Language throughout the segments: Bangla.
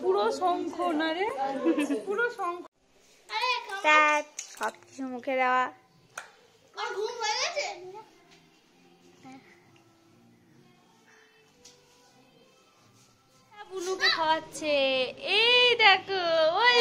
পুরো শঙ্খ না রে, পুরো শঙ্খ। সবকিছু মুখে দেওয়া। বুনুকে খাওয়াচ্ছে, এই দেখো ওই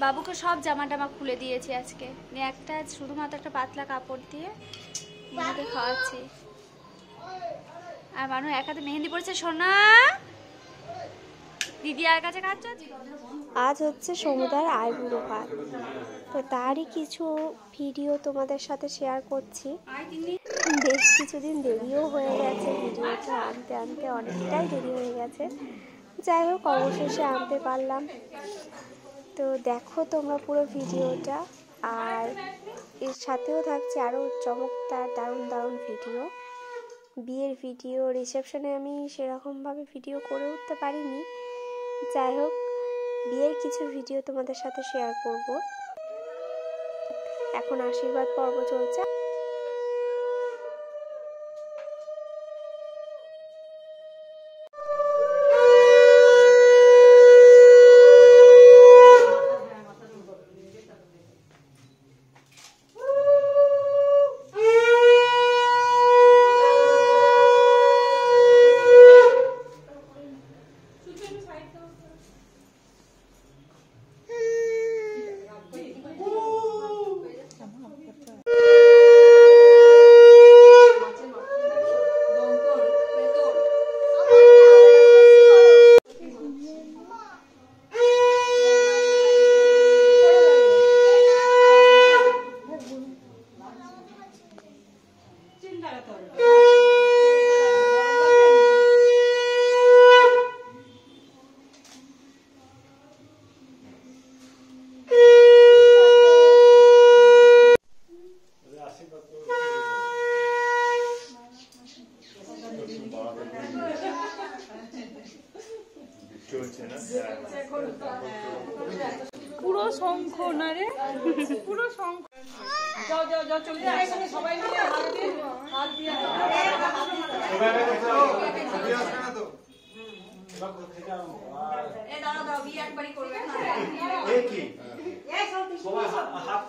বাবুকে সব জামা টামা খুলে দিয়েছি আজকে, একটা শুধুমাত্র একটা পাতলা কাপড় দিয়ে বুনুকে খাওয়াচ্ছি। আর মানুষ এক হাতে মেহেন্দি পড়েছে। সোনা দিদি আর কাছে খাচ্ছ। আজ হচ্ছে সমুদার আইবুড়ো ভাত, তো তারই কিছু ভিডিও তোমাদের সাথে শেয়ার করছি। বেশ কিছুদিন দেরিও হয়ে গেছে, ভিডিওটা আনতে আনতে অনেকটাই দেরি হয়ে গেছে। যাই হোক অবশেষে আনতে পারলাম। তো দেখো তোমরা পুরো ভিডিওটা, আর এর সাথেও থাকছে আরও চমৎকার দারুণ দারুণ ভিডিও। বিয়ের ভিডিও, রিসেপশনে আমি সেরকমভাবে ভিডিও করে উঠতে পারিনি। যাই হোক বিয়ের কিছু ভিডিও তোমাদের সাথে শেয়ার করব। এখন আশীর্বাদ পর্ব চলছে। পুরো শঙ্খ না রে, পুরো শঙ্খ। যাও যাও যাও, চলে যাও এখানে সবাই মিলে হাত দিয়ে দাঁড়া দাও, বিয়ে একবারই করবে না। এই কি সবাই হাত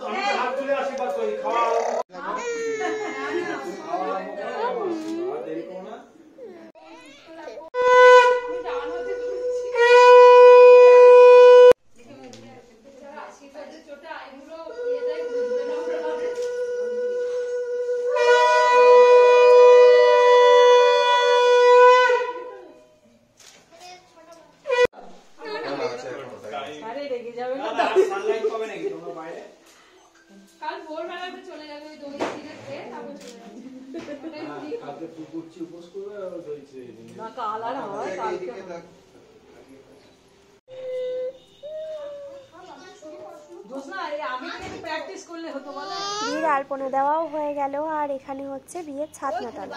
তুলে আশীর্বাদ করি। খাওয়া কাল ভোরবেলাতে চলে যাবে ওই দই কিনে খেয়ে, তারপর চলে যাবে। কালকে পুকুরচি উপোস করবে আর দই খেয়ে না, কাল আর হয় কালকে। বিয়ের আলপনা দেওয়াও হয়ে গেল, আর এখানে হচ্ছে বিয়ের ছাতনা তলা।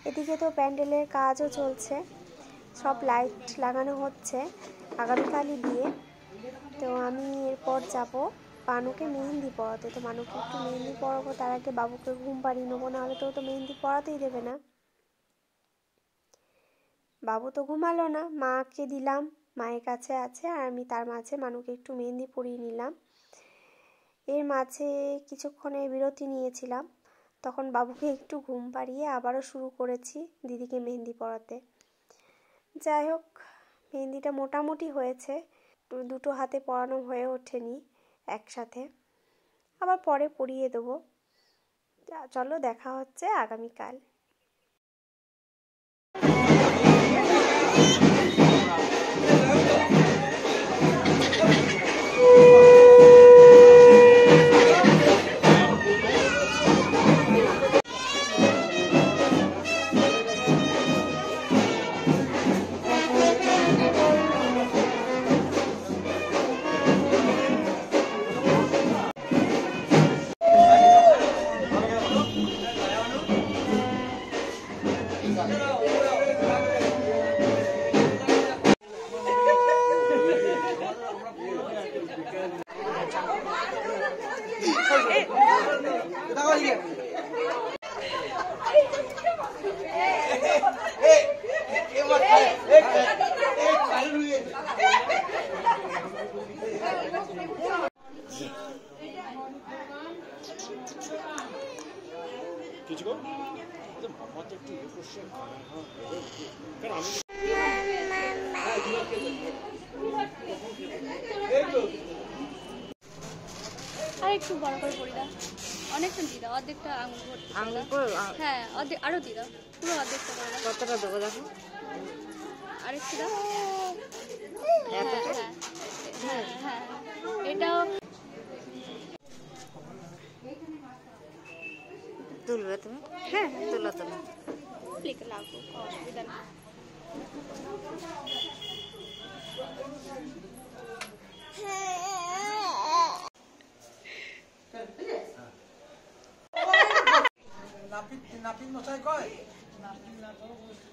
এদিকে তো প্যান্ডেলের কাজও চলছে, সব লাইট লাগানো হচ্ছে। আগামীকালই বিয়ে, তো আমি এরপর যাব বানুকে মেহেন্দি পরাতে। তো বানুকে একটু মেহেন্দি পরাবো, তার আগে বাবুকে ঘুম পাড়িয়ে নেবো, নাহলে তো মেহেন্দি পরাতেই দেবে না। বাবু তো ঘুমালো না, মাকে দিলাম, মায়ের কাছে আছে, আর আমি তার মাঝে মানুকে একটু মেহেন্দি পরিয়ে নিলাম। এর মাঝে কিছুক্ষণের বিরতি নিয়েছিলাম, তখন বাবুকে একটু ঘুম পাড়িয়ে আবারও শুরু করেছি দিদিকে মেহেন্দি পরাতে। যাই হোক মেহেন্দিটা মোটামুটি হয়েছে, দুটো হাতে পরানো হয়ে ওঠেনি একসাথে, আবার পরে পরিয়ে দেবো। চলো দেখা হচ্ছে আগামীকাল। আর একটু বড় করে পড়ি দাও, অনেকটা দিয়ে দাও, অর্ধেকটা আঙুল হ্যাঁ অর্ধেক, আরো দিয়ে দাও, পুরো অর্ধেকটা করে দাও। কতটা দেবো দেখো? আরেকটু দাও। হ্যাঁ হ্যাঁ হ্যাঁ, এটাও তুলবে তুমি? হ্যাঁ তুলো তুলো। লিখে লাগবো, অসুবিধা নেই।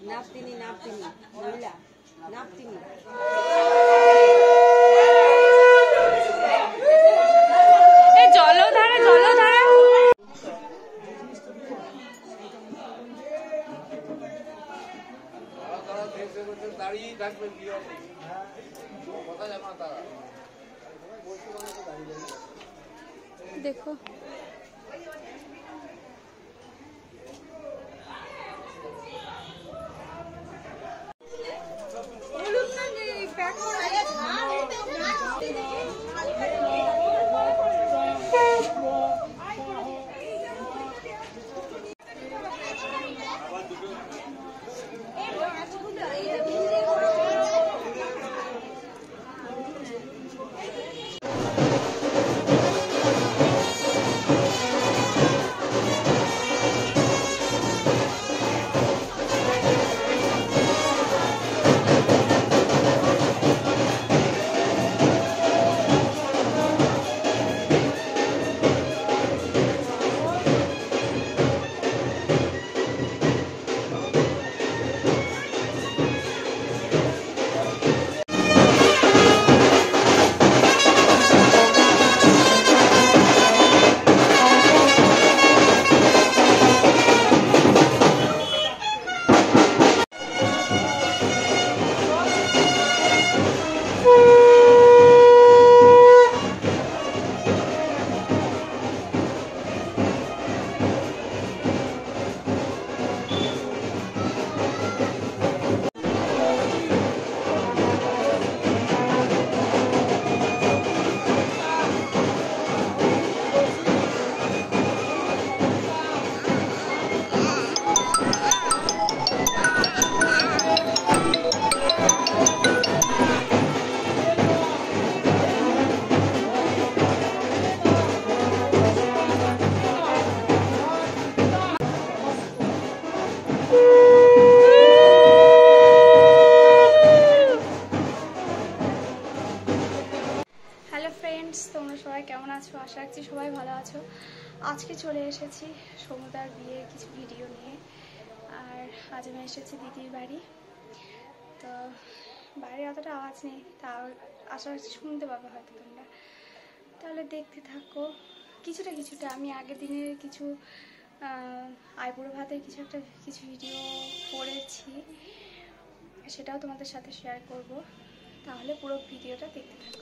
নাপতিনি মহিলা নাপতিনি। জলধারা দাঁড়িয়ে থাকবে কথা জানা তারা দেখো তোমরা সবাই কেমন আছো? আশা রাখছি সবাই ভালো আছো। আজকে চলে এসেছি সমুদার বিয়ের কিছু ভিডিও নিয়ে। আর আজ আমি এসেছি দিদির বাড়ি। তো বাইরে অতটা আওয়াজ নেই, তা আশা রাখছি শুনতে পাবে হয়তো তোমরা। তাহলে দেখতে থাকো। কিছুটা আমি আগের দিনের কিছু আইবুড়ো ভাতের কিছু ভিডিও করেছি, সেটাও তোমাদের সাথে শেয়ার করব। তাহলে পুরো ভিডিওটা দেখতে থাকো।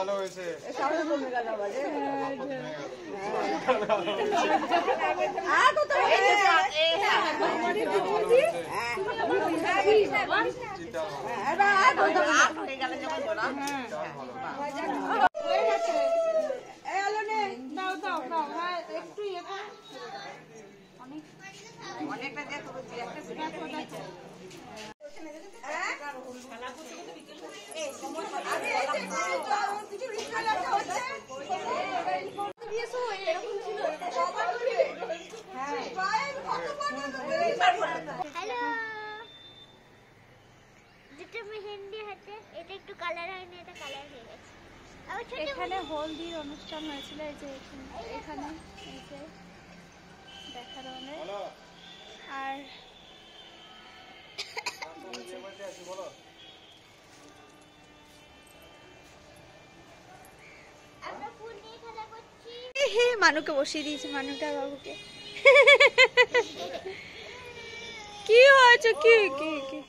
ভালো হয়েছে। অনেকটা হাতে এটা একটু কালার হয়নি, এটা কালার হয়ে গেছে। এখানে হলদির অনুষ্ঠান হয়েছিল, এই যে এখানে এই যে দেখা ধরনের। আর আমরা ফুল নিয়ে খেলা করছি। মানুকে বসিয়ে দিয়েছে, মানুটা বাবুকে। কি হয়েছে? কি কি কি